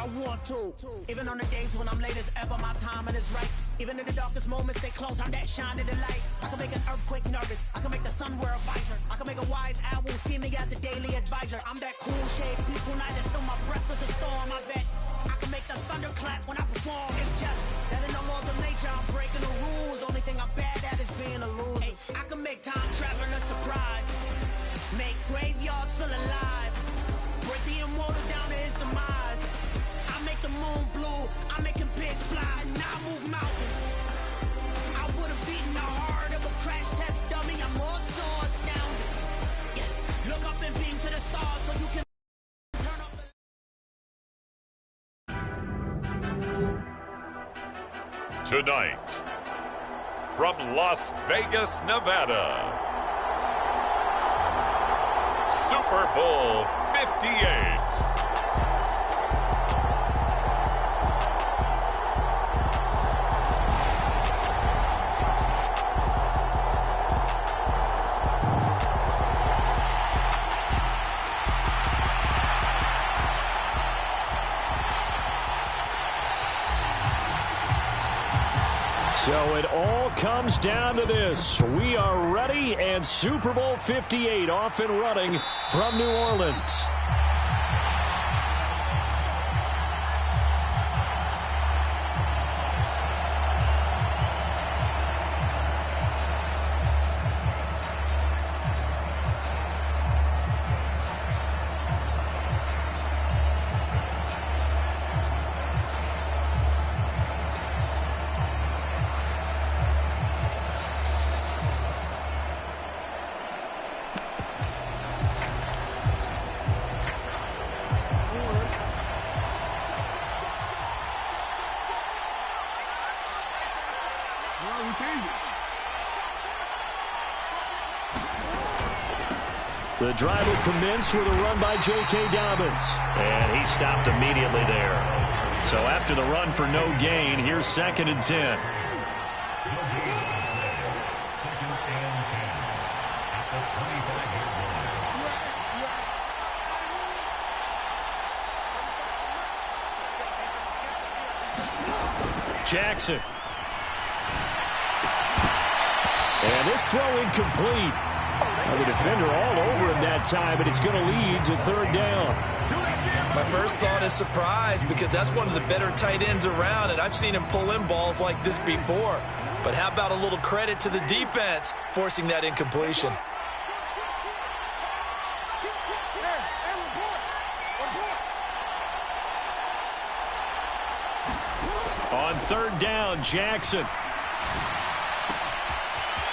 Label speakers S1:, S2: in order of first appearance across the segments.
S1: I want to. Even on the days when I'm late as ever, my timing is right. Even in the darkest moments, they close, I'm that shining the light. I can make an earthquake nervous. I can make the sun wear a visor. I can make a wise owl see me as a daily advisor. I'm that cool shade, peaceful night, and still my breath is a storm. I bet I can make the thunder clap when I perform. It's just that in the laws of nature, I'm breaking the rules. Only thing I'm bad at is being a loser. Hey, I can make time travel a surprise. Make graveyards feel alive. Break the immortal down to his demise. I make the moon blue. I'm making pigs fly. Now I move mountains. I would have beaten the heart of a crash test dummy. I'm more so astounded. Yeah. Look up and beam to the stars so you can turn off the...
S2: Tonight, from Las Vegas, Nevada, Super Bowl 58.
S3: So it all comes down to this. We are ready, and Super Bowl 58 off and running from New Orleans. The drive will commence with a run by J.K. Dobbins.
S4: And he stopped immediately there. So after the run for no gain, here's 2nd and 10. Jackson.
S3: And this throw incomplete. Now the defender all over him that time, and it's going to lead to 3rd down.
S5: My first thought is surprise, because that's one of the better tight ends around, and I've seen him pull in balls like this before. But how about a little credit to the defense forcing that incompletion?
S4: On 3rd down, Jackson.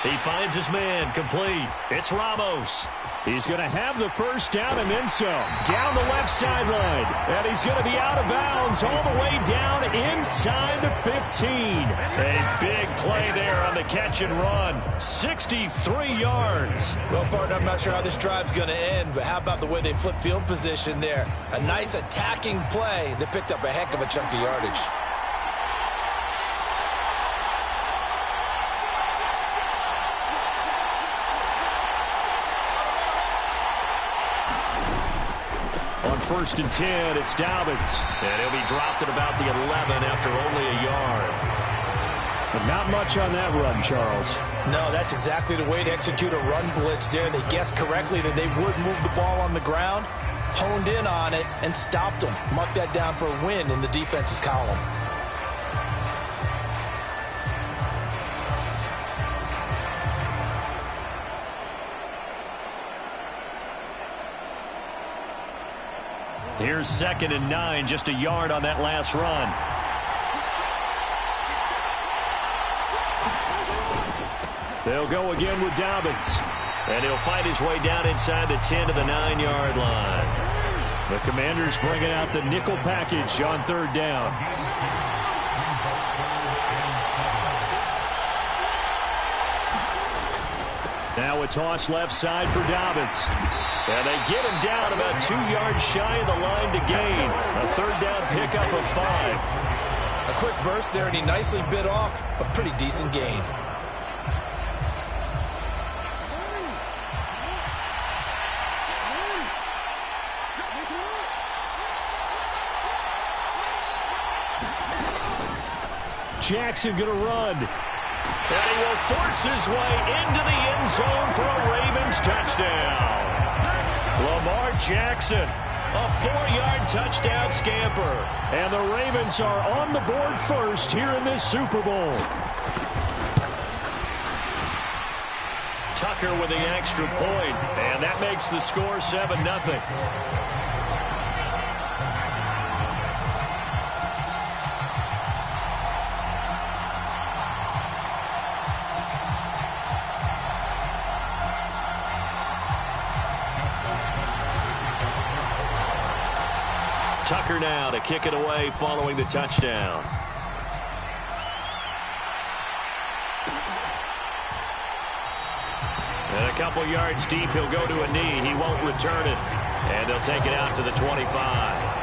S4: He finds his man, complete. It's Ramos.
S3: He's going to have the 1st down and then some. Down the left sideline. And he's going to be out of bounds all the way down inside the 15.
S4: A big play there on the catch and run. 63 yards.
S5: Well, partner, I'm not sure how this drive's going to end, but how about the way they flip field position there? A nice attacking play that picked up a heck of a chunk of yardage.
S3: On 1st and 10, it's Dobbins.
S4: And he'll be dropped at about the 11 after only a yard.
S3: But not much on that run, Charles.
S5: No, that's exactly the way to execute a run blitz there. They guessed correctly that they would move the ball on the ground, honed in on it, and stopped them. Mark that down for a win in the defense's column.
S4: Here's 2nd and 9, just a yard on that last run.
S3: They'll go again with Dobbins.
S4: And he'll fight his way down inside the 10 to the 9-yard line.
S3: The Commanders bringing out the nickel package on 3rd down. Now a toss left side for Dobbins.
S4: And they get him down about 2 yards shy of the line to gain. A 3rd down pickup of 5.
S5: A quick burst there, and he nicely bit off a pretty decent gain.
S3: Jackson going to run.
S4: And he will force his way into the end zone for a Ravens touchdown.
S3: Lamar Jackson, a 4-yard touchdown scamper. And the Ravens are on the board first here in this Super Bowl.
S4: Tucker with the extra point, and that makes the score 7-0. Tucker now to kick it away following the touchdown. And a couple yards deep, he'll go to a knee. He won't return it. And they'll take it out to the 25.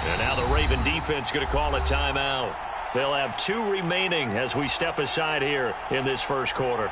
S4: And now the Raven defense going to call a timeout. They'll have 2 remaining as we step aside here in this first quarter.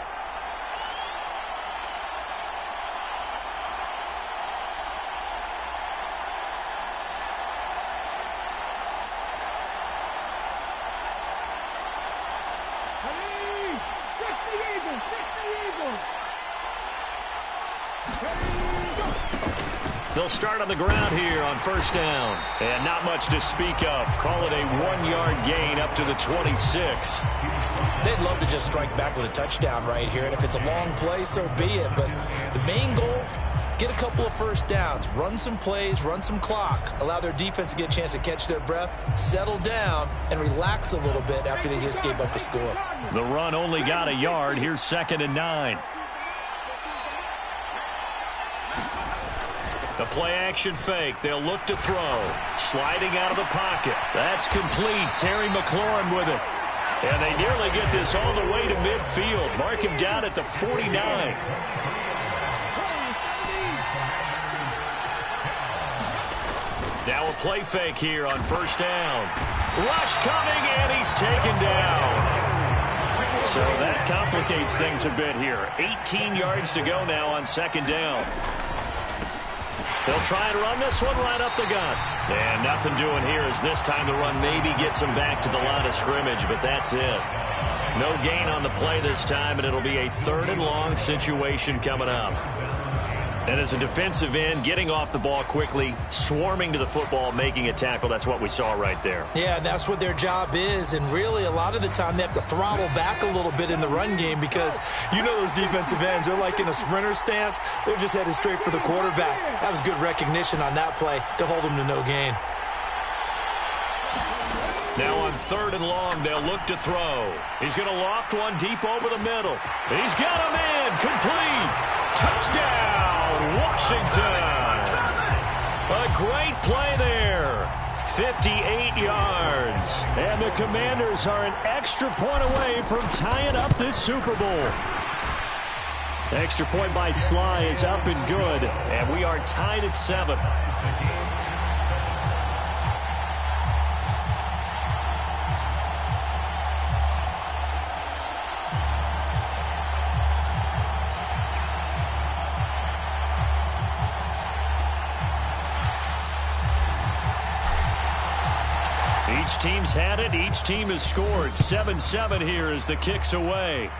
S4: They'll start on the ground here on first down. And not much to speak of. Call it a 1-yard gain up to the 26.
S5: They'd love to just strike back with a touchdown right here. And if it's a long play, so be it. But the main goal, get a couple of first downs. Run some plays, run some clock. Allow their defense to get a chance to catch their breath, settle down, and relax a little bit after they just gave up a score.
S4: The run only got a yard. Here's 2nd and 9. The play-action fake. They'll look to throw. Sliding out of the pocket. That's complete. Terry McLaurin with it. And they nearly get this all the way to midfield. Mark him down at the 49. Now a play fake here on first down. Rush coming, and he's taken down. So that complicates things a bit here. 18 yards to go now on 2nd down. They'll try and run this one right up the gut. And nothing doing here as this time the run maybe gets them back to the line of scrimmage, but that's it. No gain on the play this time, and it'll be a 3rd and long situation coming up. And as a defensive end, getting off the ball quickly, swarming to the football, making a tackle, that's what we saw right there.
S5: Yeah, that's what their job is. And really, a lot of the time, they have to throttle back a little bit in the run game because you know those defensive ends, they're like in a sprinter stance. They're just headed straight for the quarterback. That was good recognition on that play to hold them to no gain.
S4: Now on 3rd and long, they'll look to throw. He's going to loft one deep over the middle. He's got a man complete. Touchdown, Washington. A great play there. 58 yards.
S3: And the Commanders are an extra point away from tying up this Super Bowl. The extra point by Sly is up and good.
S4: And we are tied at 7. Each team's had it. Each team has scored. 7-7 here as the kick's away.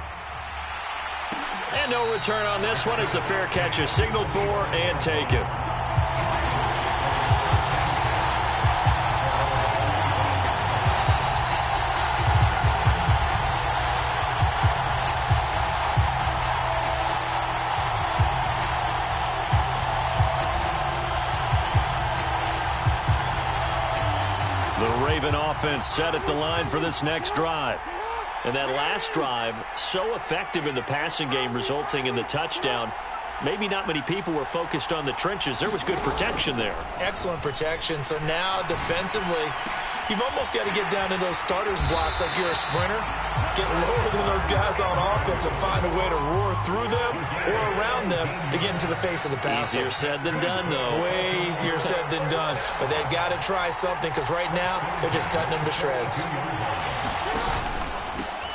S4: And no return on this one as the fair catch is signaled for and taken. Offense set at the line for this next drive. And that last drive, so effective in the passing game, resulting in the touchdown. maybe not many people were focused on the trenches. There was good protection there.
S5: Excellent protection. So now defensively, you've almost got to get down to those starters blocks like you're a sprinter. Get lower than those guys on offense and find a way to roar through them or around them to get into the face of the passer.
S4: Easier said than done, though.
S5: Way easier said than done. But they've got to try something because right now they're just cutting them to shreds.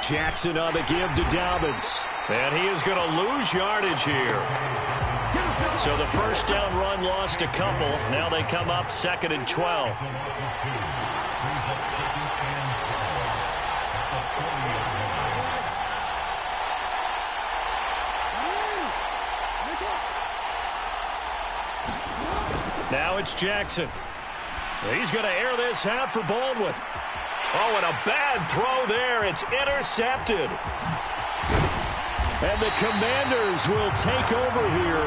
S3: Jackson on the give to Dobbins.
S4: And he is going to lose yardage here. So the first down run lost a couple. Now they come up 2nd and 12. Now it's Jackson. He's going to air this out for Baldwin. Oh, and a bad throw there. It's intercepted.
S3: And the Commanders will take over here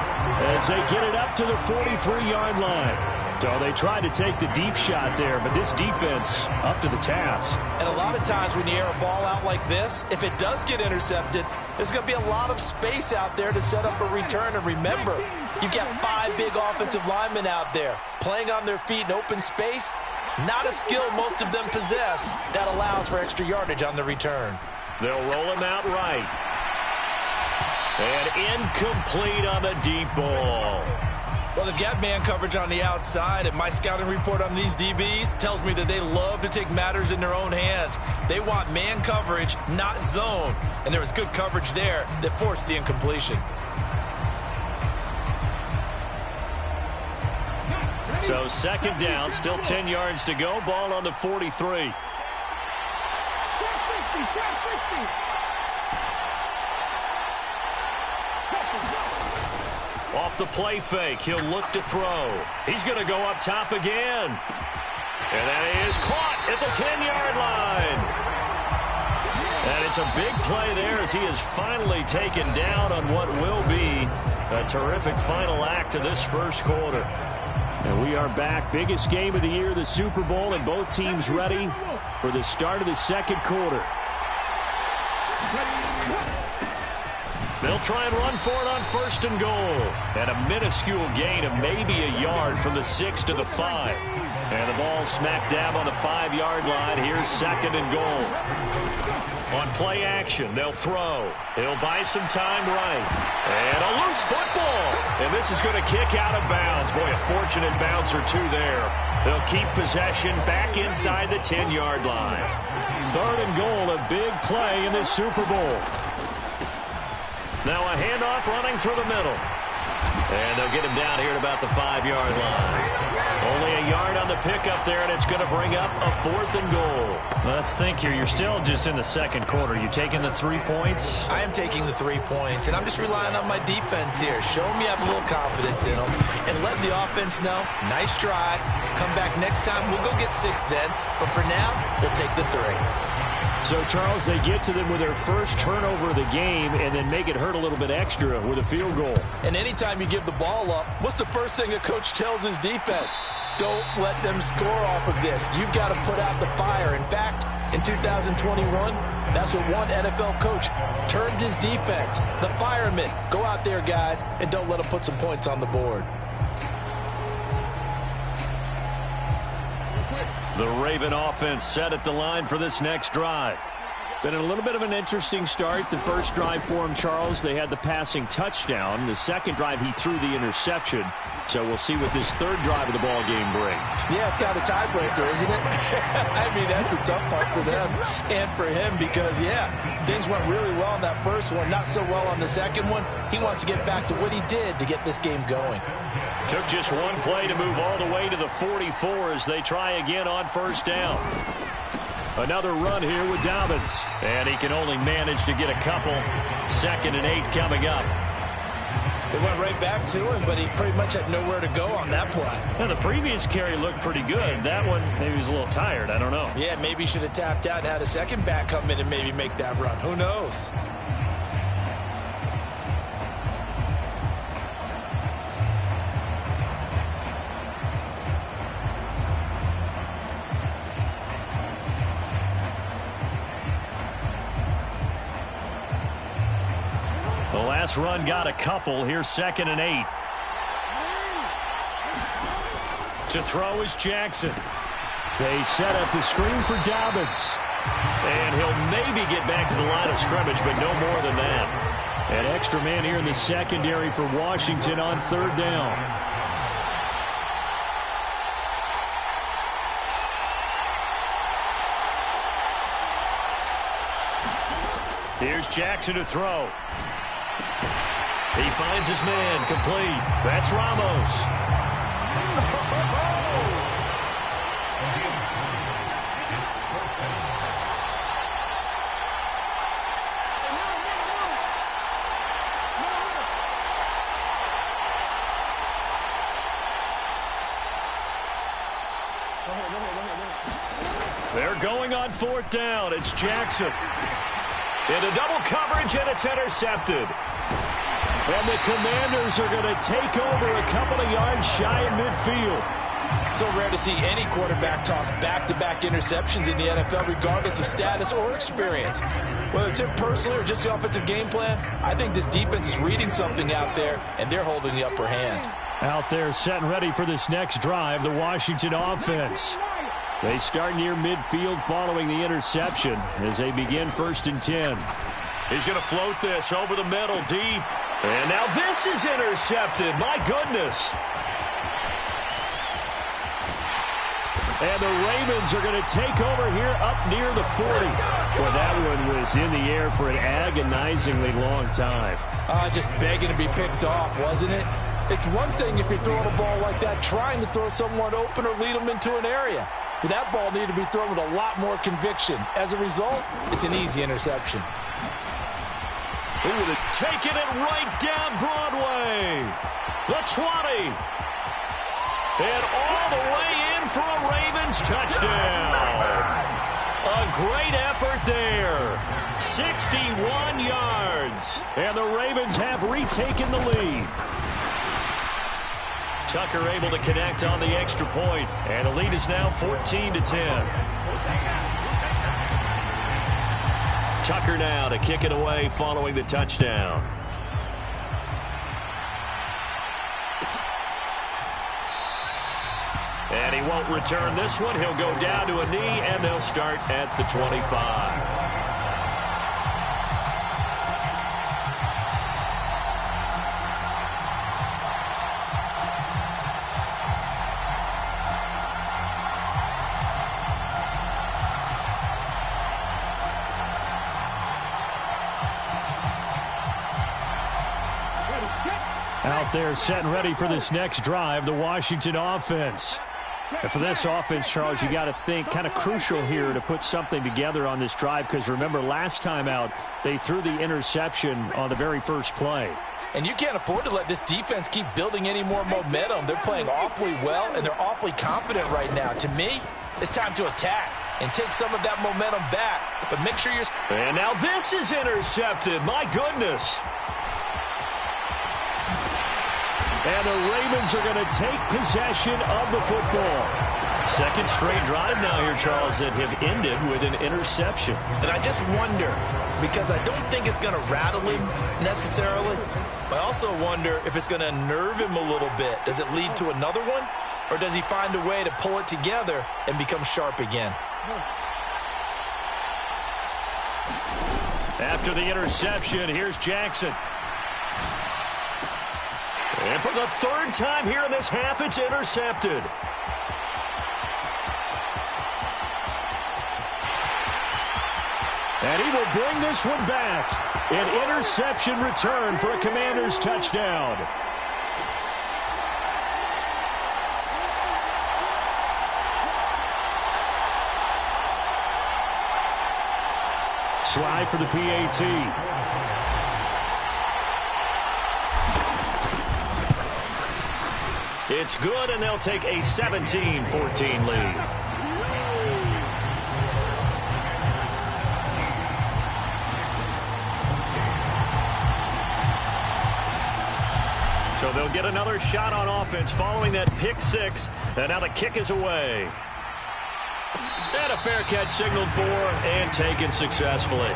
S3: as they get it up to the 43-yard line. So they tried to take the deep shot there, but this defense up to the task.
S5: And a lot of times when you air a ball out like this, if it does get intercepted, there's going to be a lot of space out there to set up a return. And remember, you've got 5 big offensive linemen out there playing on their feet in open space. Not a skill most of them possess that allows for extra yardage on the return.
S4: They'll roll him out right. And incomplete on the deep ball.
S5: Well, they've got man coverage on the outside, and my scouting report on these DBs tells me that they love to take matters in their own hands. They want man coverage, not zone. And there was good coverage there that forced the incompletion.
S4: So 2nd down, still 10 yards to go. Ball on the 43. Off the play fake, he'll look to throw. He's going to go up top again. And that is caught at the 10-yard line. And it's a big play there as he is finally taken down on what will be a terrific final act of this first quarter.
S3: And we are back. Biggest game of the year, the Super Bowl, and both teams ready for the start of the second quarter.
S4: They'll try and run for it on 1st and goal. And a minuscule gain of maybe a yard from the 6 to the 5. And the ball smack dab on the 5-yard line. Here's 2nd and goal. On play action, they'll throw. He'll buy some time right. And a loose football. And this is going to kick out of bounds. Boy, a fortunate bounce or two there. They'll keep possession back inside the 10-yard line.
S3: 3rd and goal, a big play in this Super Bowl.
S4: Now a handoff running through the middle. And they'll get him down here at about the 5-yard line. Only a yard on the pickup there, and it's going to bring up a 4th and goal.
S6: Let's think here. You're still just in the second quarter. You taking the 3 points?
S5: I am taking the 3 points, and I'm just relying on my defense here. Show me I have a little confidence in them, and let the offense know, nice try. Come back next time. We'll go get 6 then, but for now, we'll take the 3.
S3: So, Charles, they get to them with their first turnover of the game and then make it hurt a little bit extra with a field goal.
S5: And anytime you give the ball up, what's the first thing a coach tells his defense? Don't let them score off of this. You've got to put out the fire. In fact, in 2021, that's what one NFL coach termed his defense. The firemen. Go out there, guys, and don't let them put some points on the board.
S4: The Raven offense set at the line for this next drive.
S3: Been a little bit of an interesting start. The first drive for him, Charles, they had the passing touchdown. The second drive, he threw the interception. So we'll see what this third drive of the ball game brings.
S5: Yeah, it's kind of a tiebreaker, isn't it? I mean, that's the tough part for them and for him because, yeah, things went really well in that first one, not so well on the second one. He wants to get back to what he did to get this game going.
S4: Took just one play to move all the way to the 44 as they try again on first down.
S3: Another run here with Dobbins.
S4: And he can only manage to get a couple. 2nd and 8 coming up.
S5: They went right back to him, but he pretty much had nowhere to go on that play.
S6: Now, the previous carry looked pretty good. That one, maybe he was a little tired. I don't know.
S5: Yeah, maybe he should have tapped out and had a second back come in and maybe make that run. Who knows?
S4: this run got a couple. Here's 2nd and 8. To throw is Jackson.
S3: They set up the screen for Dobbins.
S4: And he'll maybe get back to the line of scrimmage, but no more than that.
S3: An extra man here in the secondary for Washington on 3rd down.
S4: Here's Jackson to throw. He finds his man, complete. That's Ramos. They're going on 4th down. It's Jackson. Into double coverage, and it's intercepted.
S3: And the Commanders are going to take over a couple of yards shy of midfield.
S5: So rare to see any quarterback toss back-to-back interceptions in the NFL, regardless of status or experience. Whether it's him personally or just the offensive game plan, I think this defense is reading something out there, and they're holding the upper hand.
S3: Out there set and ready for this next drive, the Washington offense. They start near midfield following the interception as they begin 1st and 10.
S4: He's going to float this over the middle deep. And now this is intercepted. My goodness.
S3: And the Ravens are going to take over here up near the 40. Well, that one was in the air for an agonizingly long time.
S5: Just begging to be picked off, wasn't it? It's one thing if you're throwing a ball like that, trying to throw someone open or lead them into an area. But that ball needed to be thrown with a lot more conviction. As a result, it's an easy interception.
S4: Ooh, they're taking it right down Broadway. The 20. And all the way in for a Ravens touchdown. A great effort there. 61 yards.
S3: And the Ravens have retaken the lead.
S4: Tucker able to connect on the extra point, and the lead is now 14-10. Tucker now to kick it away following the touchdown. And he won't return this one. He'll go down to a knee, and they'll start at the 25.
S3: Out there set and ready for this next drive, the Washington offense. And for this offense, Charles, you got to think kind of crucial here to put something together on this drive, because remember last time out they threw the interception on the very first play.
S5: And you can't afford to let this defense keep building any more momentum. They're playing awfully well, and they're awfully confident right now. To me, it's time to attack and take some of that momentum back. But make sure you're...
S4: And now this is intercepted. My goodness.
S3: And the Ravens are going to take possession of the football.
S4: Second straight drive now here, Charles, that have ended with an interception.
S7: And I just wonder, because I don't think it's going to rattle him necessarily, but I also wonder if it's going to unnerve him a little bit. Does it lead to another one? Or does he find a way to pull it together and become sharp again?
S4: After the interception, here's Jackson. And for the third time here in this half, it's intercepted.
S3: And he will bring this one back. An interception return for a Commanders touchdown. Slide for the PAT.
S4: It's good, and they'll take a 17-14 lead. So they'll get another shot on offense following that pick six, and now the kick is away. And a fair catch signaled for and taken successfully.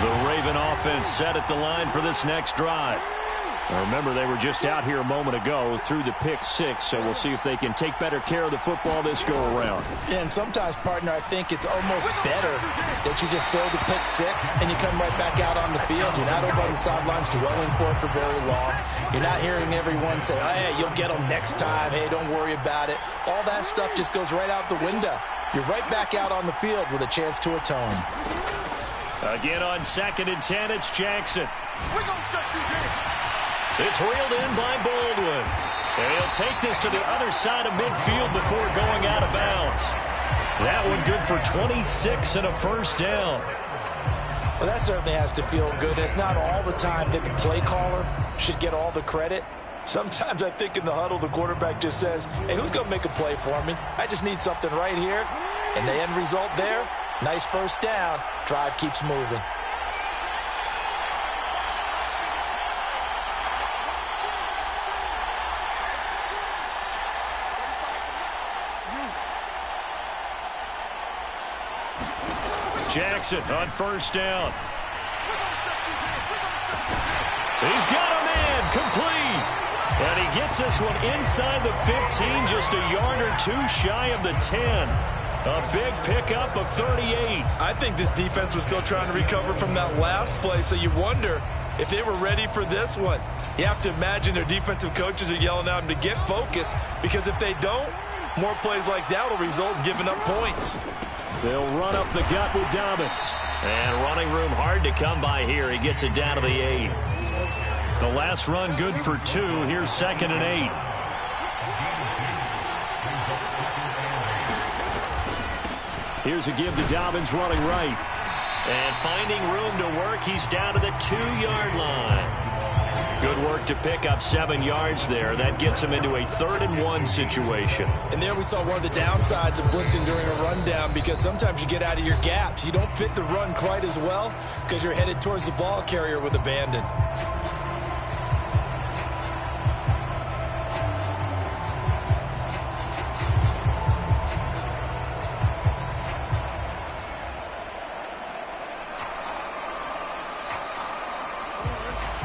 S4: The Raven offense set at the line for this next drive. Now remember, they were just out here a moment ago through the pick six, so we'll see if they can take better care of the football this go-around.
S5: Yeah, and sometimes, partner, I think it's almost better that you just throw the pick six and you come right back out on the field. You're not over on the sidelines dwelling for it for very long. You're not hearing everyone say, oh, hey, you'll get them next time. Hey, don't worry about it. All that stuff just goes right out the window. You're right back out on the field with a chance to atone.
S4: Again on 2nd and 10, it's Jackson. It's reeled in by Baldwin. And he'll take this to the other side of midfield before going out of bounds. That one good for 26 and a first down.
S5: Well, that certainly has to feel good. It's not all the time that the play caller should get all the credit. Sometimes I think in the huddle, the quarterback just says, hey, who's going to make a play for me? I just need something right here. And the end result there, nice first down. Drive keeps moving.
S4: Jackson on first down. He's got a man complete. And he gets this one inside the 15, just a yard or two shy of the 10. A big pickup of 38.
S5: I think this defense was still trying to recover from that last play, so you wonder if they were ready for this one. You have to imagine their defensive coaches are yelling at them to get focused, because if they don't, more plays like that will result in giving up points.
S4: They'll run up the gut with Dobbins. And running room hard to come by here. He gets it down to the 8. The last run good for 2. Here's 2nd and 8. Here's a give to Dobbins running right. And finding room to work, he's down to the 2-yard line. Good work to pick up 7 yards there. That gets him into a 3rd and 1 situation.
S5: And there we saw one of the downsides of blitzing during a rundown, because sometimes you get out of your gaps. You don't fit the run quite as well because you're headed towards the ball carrier with abandon.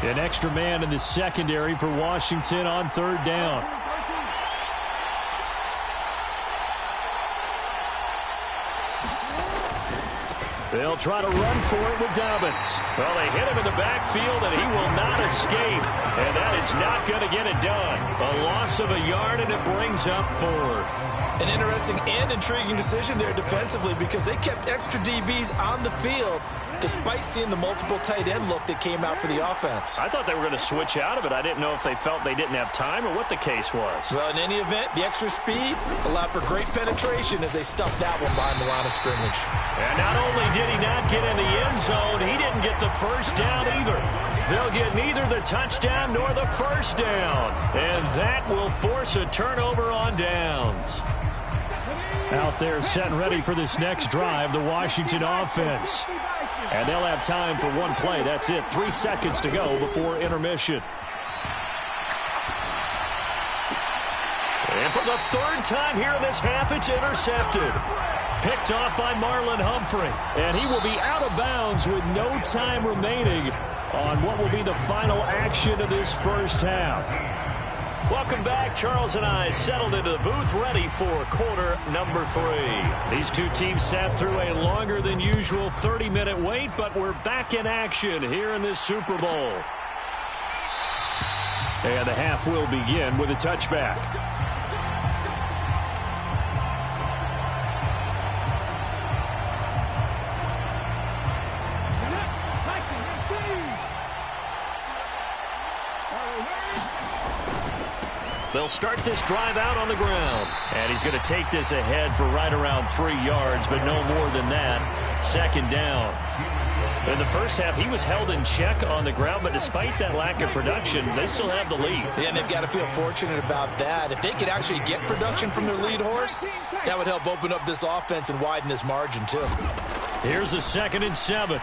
S3: An extra man in the secondary for Washington on 3rd down. They'll try to run for it with Dobbins.
S4: Well, they hit him in the backfield, and he will not escape. And that is not going to get it done. A loss of a yard, and it brings up 4th.
S5: An interesting and intriguing decision there defensively, because they kept extra DBs on the field despite seeing the multiple tight end look that came out for the offense.
S4: I thought they were going to switch out of it. I didn't know if they felt they didn't have time or what the case was.
S5: Well, in any event, the extra speed allowed for great penetration as they stuffed that one behind the line of scrimmage.
S4: And not only did he not get in the end zone, he didn't get the first down either. They'll get neither the touchdown nor the first down. And that will force a turnover on downs.
S3: Out there set and ready for this next drive, the Washington offense. And they'll have time for one play. That's it. 3 seconds to go before intermission.
S4: And for the 3rd time here in this half, it's intercepted. Picked off by Marlon Humphrey.
S3: And he will be out of bounds with no time remaining on what will be the final action of this first half.
S4: Welcome back. Charles and I settled into the booth, ready for quarter number 3.
S3: These two teams sat through a longer than usual 30-minute wait, but we're back in action here in this Super Bowl. And the half will begin with a touchback.
S4: They'll start this drive out on the ground.
S3: And he's going to take this ahead for right around 3 yards, but no more than that. 2nd down.
S4: In the first half, he was held in check on the ground, but despite that lack of production, they still have the lead.
S5: Yeah, and they've got to feel fortunate about that. If they could actually get production from their lead horse, that would help open up this offense and widen this margin, too.
S3: Here's a 2nd and 7.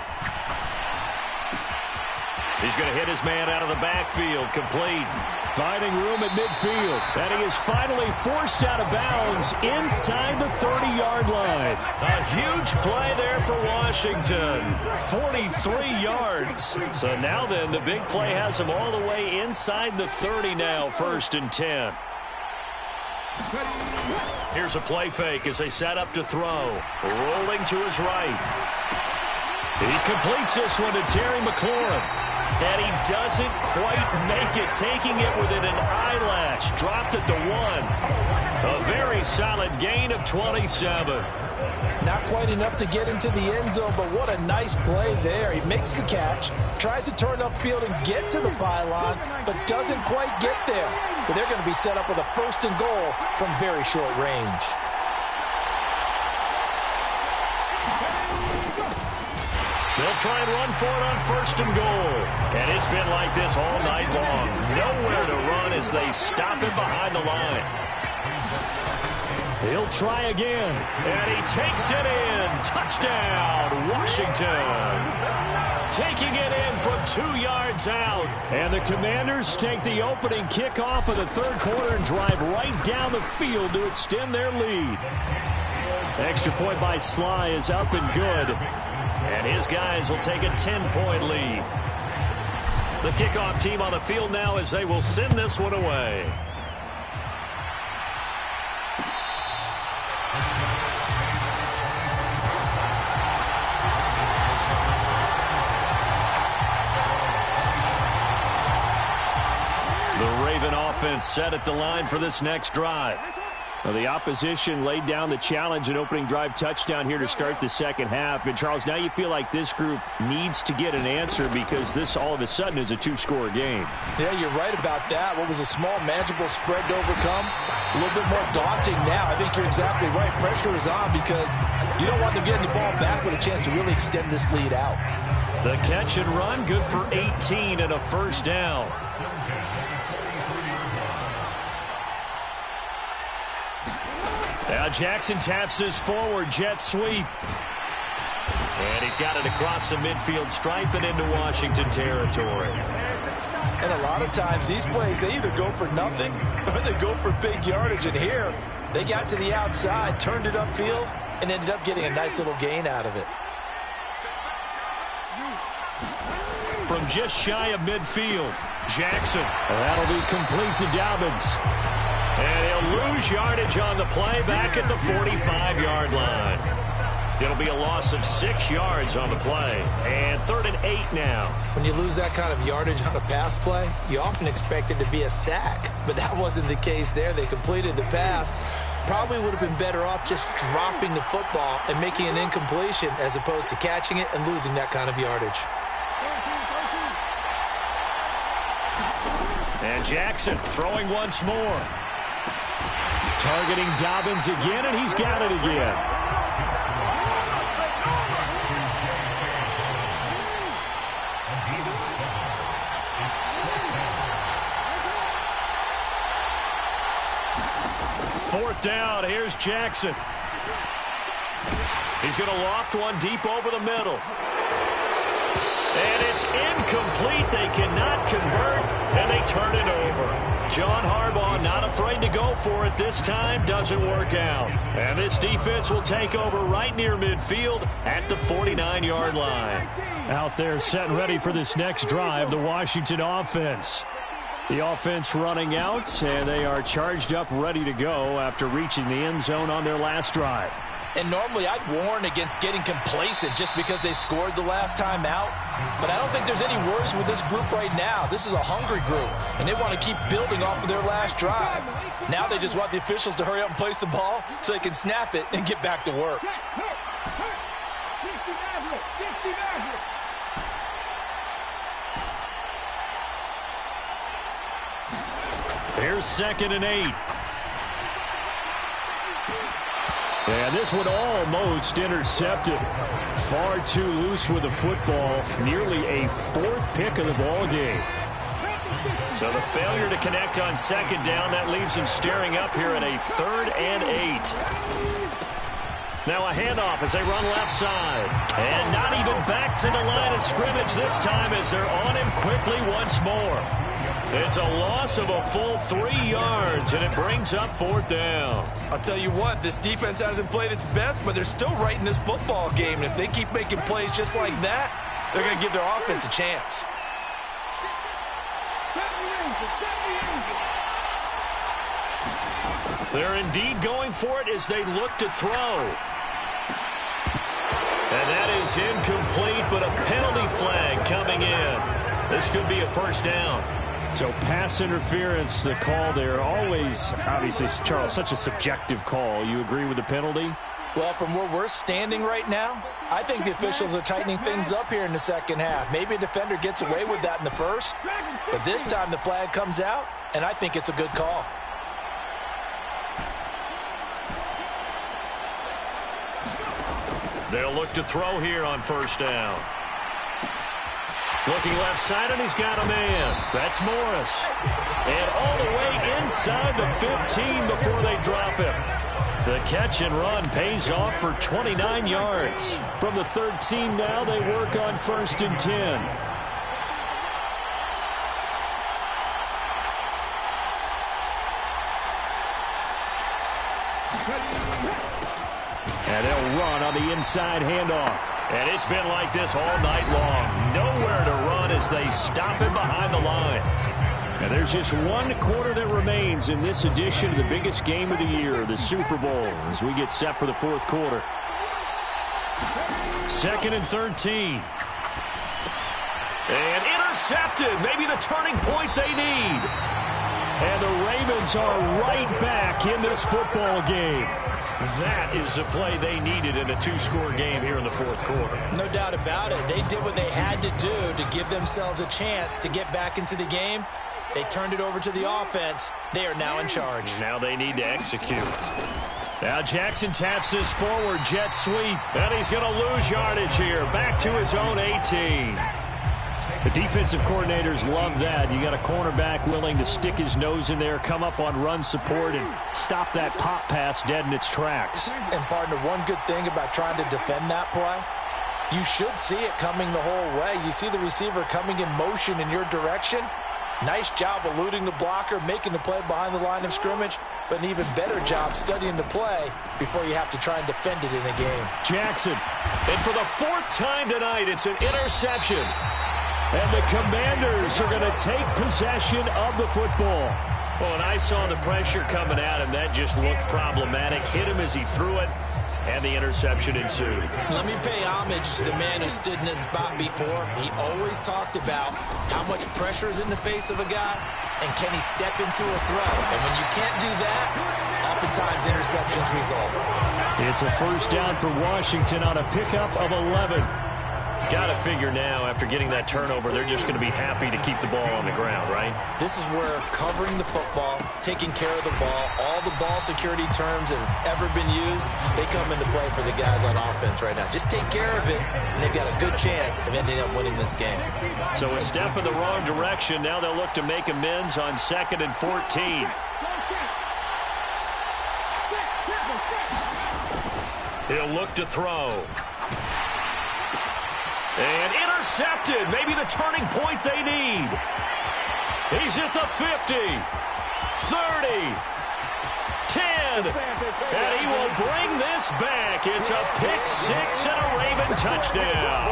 S4: He's going to hit his man out of the backfield. Complete.
S3: Finding room at midfield. And he is finally forced out of bounds inside the 30-yard line.
S4: A huge play there for Washington. 43 yards. So now then, the big play has him all the way inside the 30 now, 1st and 10. Here's a play fake as they set up to throw. Rolling to his right. He completes this one to Terry McLaurin. And he doesn't quite make it, taking it within an eyelash. Dropped at the 1. A very solid gain of 27.
S5: Not quite enough to get into the end zone, but what a nice play there. He makes the catch, tries to turn upfield and get to the pylon, but doesn't quite get there. But they're going to be set up with a 1st and goal from very short range.
S4: They'll try and run for it on 1st and goal. And it's been like this all night long. Nowhere to run as they stop him behind the line.
S3: He'll try again.
S4: And he takes it in. Touchdown, Washington. Taking it in from 2 yards out.
S3: And the Commanders take the opening kickoff of the 3rd quarter and drive right down the field to extend their lead. Extra point by Sly is up and good.
S4: And his guys will take a 10-point lead. The kickoff team on the field now as they will send this one away. The Raven offense set at the line for this next drive.
S3: Well, the opposition laid down the challenge, an opening drive touchdown here to start the 2nd half. And, Charles, now you feel like this group needs to get an answer because this all of a sudden is a 2-score game.
S5: Yeah, you're right about that. What was a small, manageable spread to overcome, a little bit more daunting now. I think you're exactly right. Pressure is on because you don't want them getting the ball back with a chance to really extend this lead out.
S4: The catch and run, good for 18 and a 1st down. Now Jackson taps his forward jet sweep. And he's got it across the midfield stripe and into Washington territory.
S5: And a lot of times these plays, they either go for nothing or they go for big yardage. And here, they got to the outside, turned it upfield, and ended up getting a nice little gain out of it.
S4: From just shy of midfield, Jackson.
S3: That'll be complete to Dobbins.
S4: And he'll lose yardage on the play back at the 45-yard line. It'll be a loss of 6 yards on the play. And 3rd and 8 now.
S5: When you lose that kind of yardage on a pass play, you often expect it to be a sack. But that wasn't the case there. They completed the pass. Probably would have been better off just dropping the football and making an incompletion as opposed to catching it and losing that kind of yardage.
S4: And Jackson throwing once more.
S3: Targeting Dobbins again, and he's got it again.
S4: Fourth down, here's Jackson. He's going to loft one deep over the middle. And it's incomplete. They cannot convert, and they turn it over. John Harbaugh not afraid to go for it this time. Doesn't work out. And this defense will take over right near midfield at the 49-yard line.
S3: Out there set and ready for this next drive, the Washington offense. The offense running out, and they are charged up, ready to go after reaching the end zone on their last drive.
S5: And normally I'd warn against getting complacent just because they scored the last time out. But I don't think there's any worries with this group right now. This is a hungry group, and they want to keep building off of their last drive. Now they just want the officials to hurry up and place the ball so they can snap it and get back to work.
S4: Here's 2nd and 8.
S3: And this one almost intercepted. Far too loose with the football. Nearly a 4th pick of the ball game.
S4: So the failure to connect on 2nd down, that leaves him staring up here at a 3rd and 8. Now a handoff as they run left side. And not even back to the line of scrimmage this time as they're on him quickly once more. It's a loss of a full 3 yards, and it brings up 4th down.
S7: I'll tell you what, this defense hasn't played its best, but they're still right in this football game. And if they keep making plays just like that, they're going to give their offense a chance.
S4: They're indeed going for it as they look to throw. And that is incomplete, but a penalty flag coming in. This could be a 1st down.
S3: So pass interference, the call there. Always, obviously, Charles, such a subjective call. You agree with the penalty?
S7: Well, from where we're standing right now, I think the officials are tightening things up here in the second half. Maybe a defender gets away with that in the first, but this time the flag comes out, and I think it's a good call.
S4: They'll look to throw here on 1st down. Looking left side, and he's got a man. That's Morris. And all the way inside the 15 before they drop him. The catch and run pays off for 29 yards.
S3: From the 13 now, they work on 1st and 10. And they'll run on the inside handoff.
S4: And it's been like this all night long. Nowhere to run as they stop him behind the line.
S3: And there's just one quarter that remains in this edition of the biggest game of the year, the Super Bowl, as we get set for the 4th quarter.
S4: 2nd and 13. And intercepted. Maybe the turning point they need.
S3: And the Ravens are right back in this football game.
S4: That is the play they needed in a 2-score game here in the 4th quarter.
S5: No doubt about it. They did what they had to do to give themselves a chance to get back into the game. They turned it over to the offense. They are now in charge.
S4: Now they need to execute. Now Jackson taps this forward jet sweep. And he's going to lose yardage here. Back to his own 18.
S3: The defensive coordinators love that. You got a cornerback willing to stick his nose in there, come up on run support, and stop that pop pass dead in its tracks.
S7: And, partner, one good thing about trying to defend that play, you should see it coming the whole way. You see the receiver coming in motion in your direction. Nice job eluding the blocker, making the play behind the line of scrimmage, but an even better job studying the play before you have to try and defend it in a game.
S3: Jackson.
S4: And for the 4th time tonight, it's an interception.
S3: And the Commanders are going to take possession of the football.
S4: Well, and I saw the pressure coming at him. That just looked problematic. Hit him as he threw it, and the interception ensued.
S5: Let me pay homage to the man who stood in this spot before. He always talked about how much pressure is in the face of a guy, and can he step into a throw. And when you can't do that, oftentimes interceptions result.
S3: It's a 1st down for Washington on a pickup of 11.
S4: Got to figure now, after getting that turnover, they're just going to be happy to keep the ball on the ground, right?
S5: This is where covering the football, taking care of the ball, all the ball security terms that have ever been used, they come into play for the guys on offense right now. Just take care of it, and they've got a good chance of ending up winning this game.
S4: So a step in the wrong direction. Now they'll look to make amends on 2nd and 14. He'll look to throw. And intercepted. Maybe the turning point they need. He's at the 50, 30, 10, and he will bring this back. It's a pick-6 and a Raven touchdown.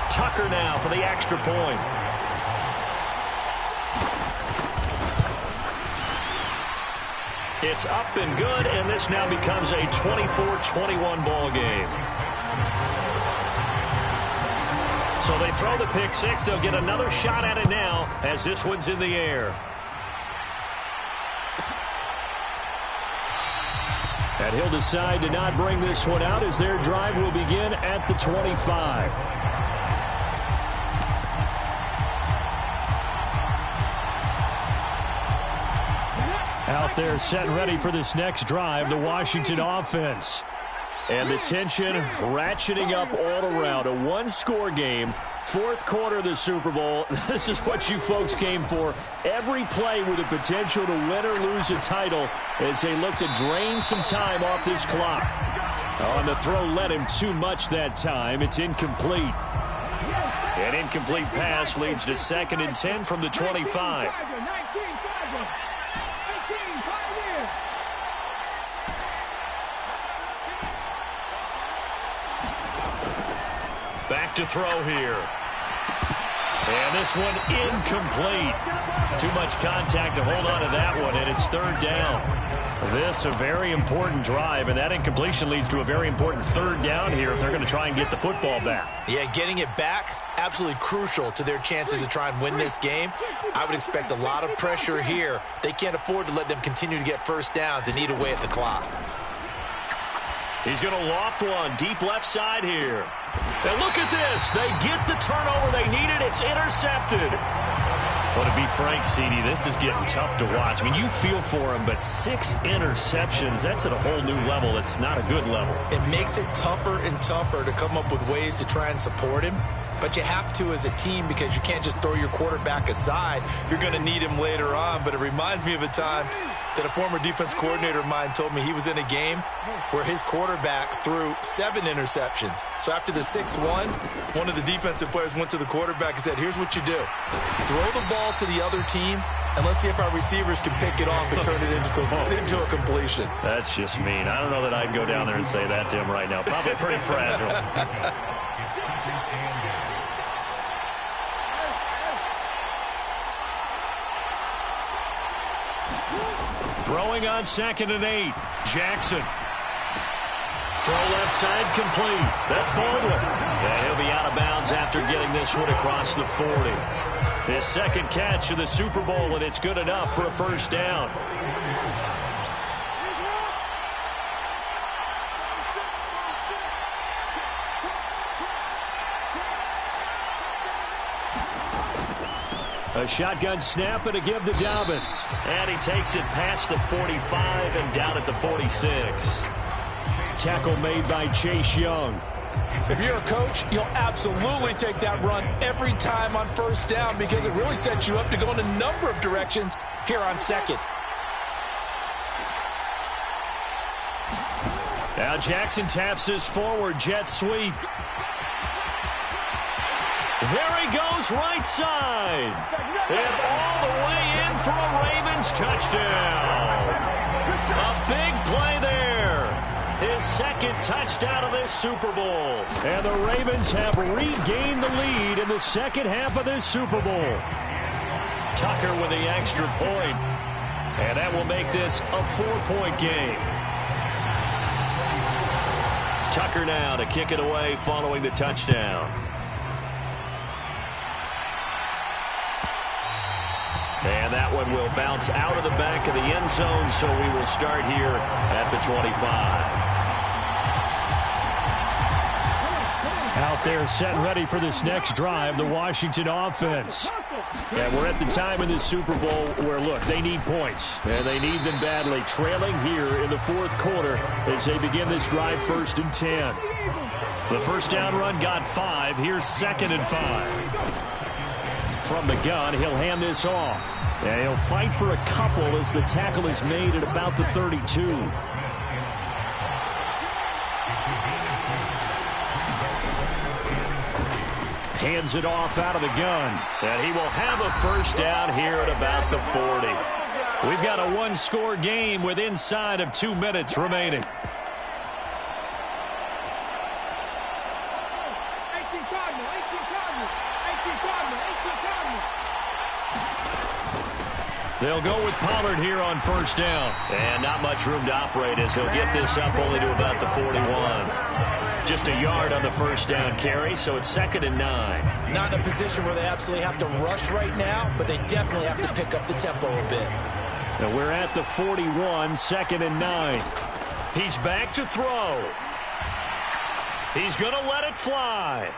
S4: Tucker now for the extra point. It's up and good, and this now becomes a 24-21 ball game. So they throw the pick-6. They'll get another shot at it now as this one's in the air.
S3: And he'll decide to not bring this one out as their drive will begin at the 25. Out there set and ready for this next drive, the Washington offense. And the tension ratcheting up all around. A 1-score game, 4th quarter of the Super Bowl. This is what you folks came for. Every play with the potential to win or lose a title as they look to drain some time off this clock. On the throw, led him too much that time. It's incomplete. An incomplete pass leads to 2nd and 10 from the 25. Back to throw here. And this one incomplete. Too much contact to hold on to that one, and it's 3rd down. This a very important drive, and that incompletion leads to a very important 3rd down here if they're going to try and get the football back.
S5: Yeah, getting it back, absolutely crucial to their chances to try and win this game. I would expect a lot of pressure here. They can't afford to let them continue to get 1st downs and eat away at the clock.
S4: He's going to loft one deep left side here. And look at this. They get the turnover they needed. It's intercepted. Well, to be frank, CD, this is getting tough to watch. I mean, you feel for him, but 6 interceptions, that's at a whole new level. It's not a good level.
S5: It makes it tougher and tougher to come up with ways to try and support him. But you have to as a team because you can't just throw your quarterback aside. You're going to need him later on. But it reminds me of a time that a former defense coordinator of mine told me he was in a game where his quarterback threw 7 interceptions. So after the 6-1, one of the defensive players went to the quarterback and said, here's what you do. Throw the ball to the other team, and let's see if our receivers can pick it off and turn it into a completion.
S3: That's just mean. I don't know that I'd go down there and say that to him right now. Probably pretty fragile. Throwing on 2nd and 8. Jackson. Throw left side complete. That's Baldwin. And he'll be out of bounds after getting this one across the 40. His 2nd catch of the Super Bowl, and it's good enough for a 1st down. A shotgun snap and a give to Dobbins. And he takes it past the 45 and down at the 46. Tackle made by Chase Young.
S8: If you're a coach, you'll absolutely take that run every time on 1st down because it really sets you up to go in a number of directions here on 2nd.
S3: Now Jackson taps his forward jet sweep. There he goes, right side. And all the way in for a Ravens touchdown. A big play there. His 2nd touchdown of this Super Bowl. And the Ravens have regained the lead in the 2nd half of this Super Bowl. Tucker with the extra point. And that will make this a 4-point game. Tucker now to kick it away following the touchdown. And that one will bounce out of the back of the end zone, so we will start here at the 25. Out there set and ready for this next drive, the Washington offense. And we're at the time in this Super Bowl where, look, they need points. And they need them badly, trailing here in the 4th quarter as they begin this drive 1st and 10. The 1st down run got 5. Here's 2nd and 5. From the gun, he'll hand this off. And he'll fight for a couple as the tackle is made at about the 32. Hands it off out of the gun. And he will have a 1st down here at about the 40. We've got a 1-score game with inside of 2 minutes remaining. They'll go with Pollard here on 1st down. And not much room to operate as he'll get this up only to about the 41. Just a yard on the 1st down carry, so it's 2nd and 9.
S5: Not in a position where they absolutely have to rush right now, but they definitely have to pick up the tempo a bit.
S3: And we're at the 41, 2nd and 9. He's back to throw. He's going to let it fly.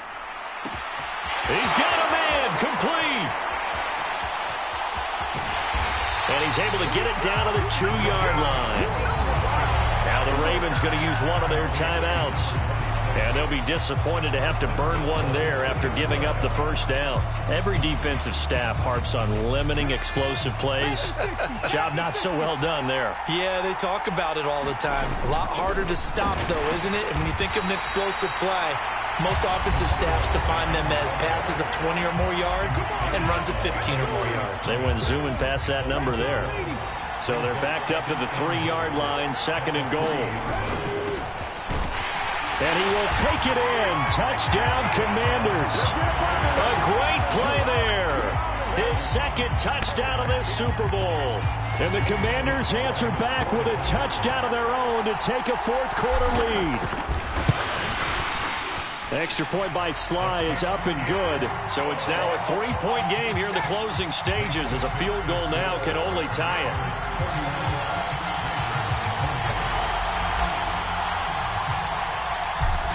S3: He's got a man, complete. And he's able to get it down to the 2-yard line. Now the Ravens going to use one of their timeouts.
S4: And they'll be disappointed to have to burn one there after giving up the first down. Every defensive staff harps on limiting explosive plays. Job not so well done there.
S5: Yeah, they talk about it all the time. A lot harder to stop, though, isn't it? And when you think of an explosive play, most offensive staffs define them as passes of 20 or more yards and runs of 15 or more yards.
S4: They went zooming past that number there. So they're backed up to the 3-yard line, 2nd and goal.
S3: And he will take it in. Touchdown, Commanders.
S4: A great play there. His 2nd touchdown of this Super Bowl.
S3: And the Commanders answer back with a touchdown of their own to take a 4th quarter lead. The extra point by Sly is up and good.
S4: So it's now a 3-point game here in the closing stages, as a field goal now can only tie it.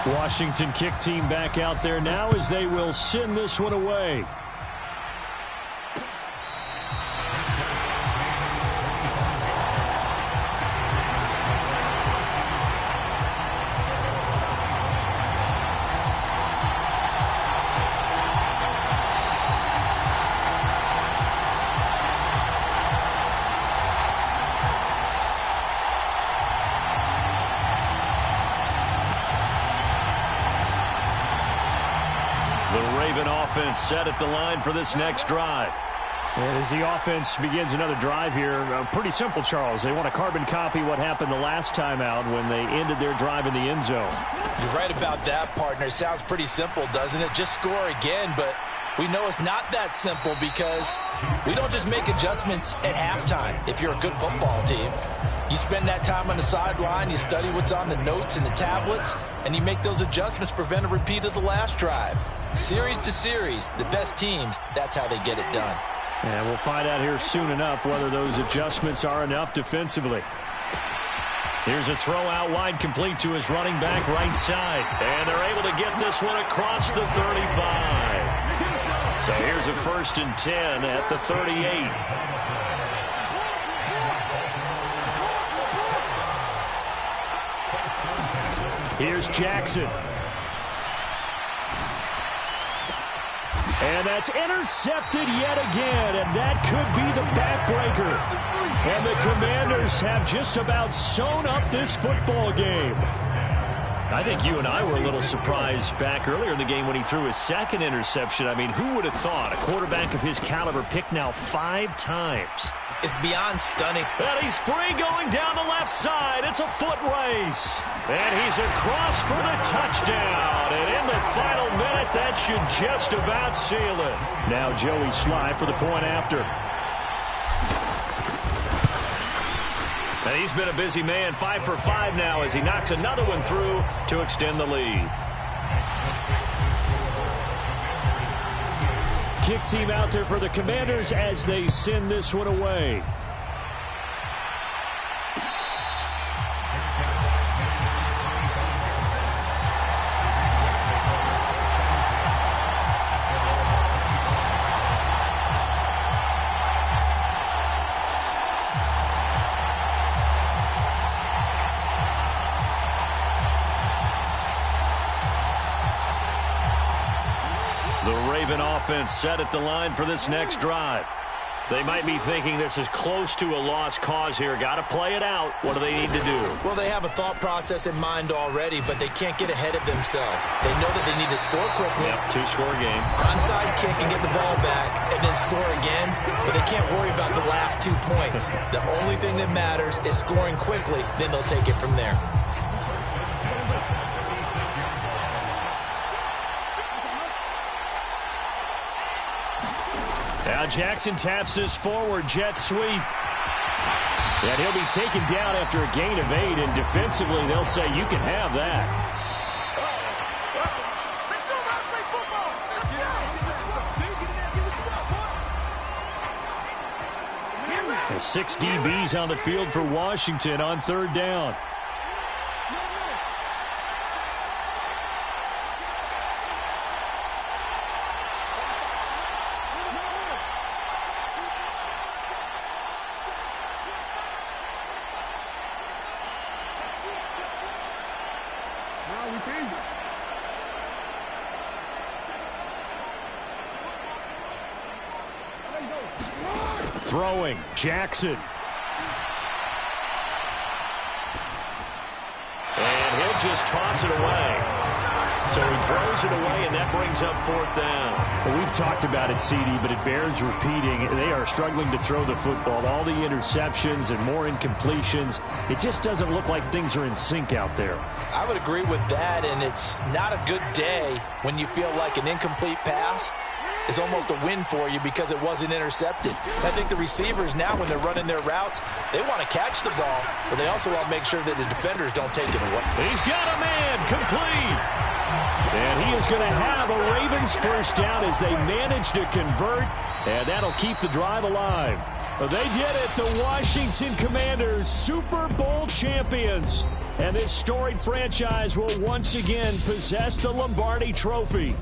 S3: Washington kick team back out there now as they will send this one away.
S4: Set at the line for this next drive.
S3: And as the offense begins another drive here, pretty simple, Charles. They want to carbon copy what happened the last time out when they ended their drive in the end zone.
S8: You're right about that, partner. Sounds pretty simple, doesn't it? Just score again, but we know it's not that simple because we don't just make adjustments at halftime. If you're a good football team, you spend that time on the sideline, you study what's on the notes and the tablets, and you make those adjustments to prevent a repeat of the last drive. Series to series, the best teams, that's how they get it done.
S3: And we'll find out here soon enough whether those adjustments are enough defensively.
S4: Here's a throw out wide, complete to his running back right side. And they're able to get this one across the 35. So here's a 1st and 10 at the 38.
S3: Here's Jackson. And that's intercepted yet again, and that could be the backbreaker. And the Commanders have just about sewn up this football game.
S4: I think you and I were a little surprised back earlier in the game when he threw his 2nd interception. I mean, who would have thought a quarterback of his caliber picked now 5 times?
S5: It's beyond stunning.
S4: And he's free going down the left side. It's a foot race. And he's across for the touchdown. And in the final minute, that should just about seal it.
S3: Now Joey Sly for the point after.
S4: And he's been a busy man, 5 for 5 now as he knocks another one through to extend the lead.
S3: Kick team out there for the Commanders as they send this one away.
S4: Offense set at the line for this next drive. They might be thinking this is close to a lost cause here. Got to play it out. What do they need to do?
S5: Well, they have a thought process in mind already, but they can't get ahead of themselves. They know that they need to score quickly.
S4: Yep, 2-score game.
S5: Onside kick and get the ball back and then score again, but they can't worry about the last 2 points. The only thing that matters is scoring quickly, then they'll take it from there.
S3: Now Jackson taps his forward jet sweep. And he'll be taken down after a gain of 8, and defensively they'll say you can have that. The 6 DBs on the field for Washington on 3rd down.
S9: we changed it.
S3: Throwing, Jackson.
S4: And he'll just toss it away. So he throws it away, and that brings up 4th down.
S3: Well, we've talked about it, CD, but it bears repeating. They are struggling to throw the football. All the interceptions and more incompletions. It just doesn't look like things are in sync out there.
S5: I would agree with that, and it's not a good day when you feel like an incomplete pass is almost a win for you because it wasn't intercepted. I think the receivers now, when they're running their routes, they want to catch the ball, but they also want to make sure that the defenders don't take it away.
S4: He's got a man, complete.
S3: And he is going to have a Ravens first down as they manage to convert, and that'll keep the drive alive. They did it, the Washington Commanders, Super Bowl champions. And this storied franchise will once again possess the Lombardi Trophy.